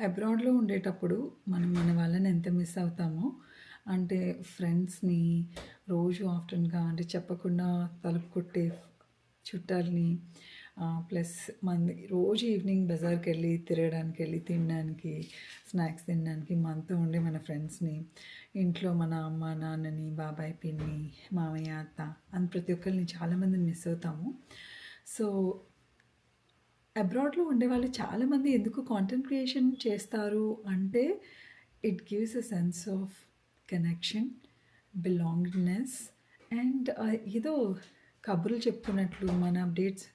అబ్రాడ్‌లో ఉండేటప్పుడు మనం మన వాళ్ళని ఎంత మిస్ అవుతామో, అంటే ఫ్రెండ్స్‌ని రోజు ఆఫ్టర్‌నూన్‌గా అంటే చెప్పకుండా తలుపు కొట్టే చుట్టాలని ప్లస్ మంది రోజు ఈవినింగ్ బజార్‌కెళ్ళి తిరగడానికెళ్ళి, తినడానికి, స్నాక్స్ తినడానికి మనతో ఉండే మన ఫ్రెండ్స్‌ని, ఇంట్లో మన అమ్మ, నాన్నని, బాబాయ్, పిన్ని, మామయ్య, అత్త అని ప్రతి ఒక్కరిని చాలామందిని మిస్ అవుతాము. సో అబ్రాడ్‌లో ఉండేవాళ్ళు చాలామంది ఎందుకు కాంటెంట్ క్రియేషన్ చేస్తారు అంటే, it gives a sense of connection, belongingness and ఏదో కబుర్లు చెప్పుకున్నట్లు, మన అప్డేట్స్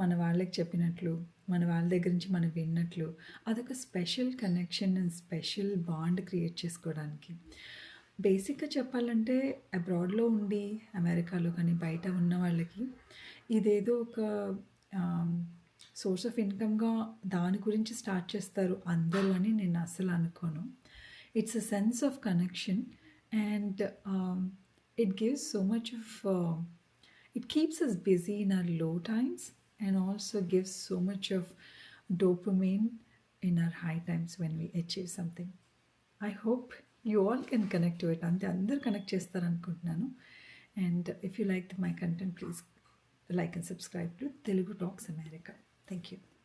మన వాళ్ళకి చెప్పినట్లు, మన వాళ్ళ దగ్గర నుంచి మనం విన్నట్లు, అదొక special connection and special bond create చేసుకోవడానికి. బేసిక్‌గా చెప్పాలంటే అబ్రాడ్‌లో ఉండి, అమెరికాలో కానీ బయట ఉన్న వాళ్ళకి ఇదేదో ఒక ఆహ్, సోర్స్ ఆఫ్ ఇన్‌కమ్‌గా దాని గురించి స్టార్ట్ చేస్తారు అందరూ అని నేను అస్సలు అనుకోను. It's a sense of connection and it gives so much of it keeps us busy in our low times and also gives so much of dopamine in our high times when we achieve something. I hope you all can connect to it. అంతే అందరూ connect చేస్తారనుకుంటున్నాను. And if you liked my content, please like and subscribe to Telugu Talks America. Thank you.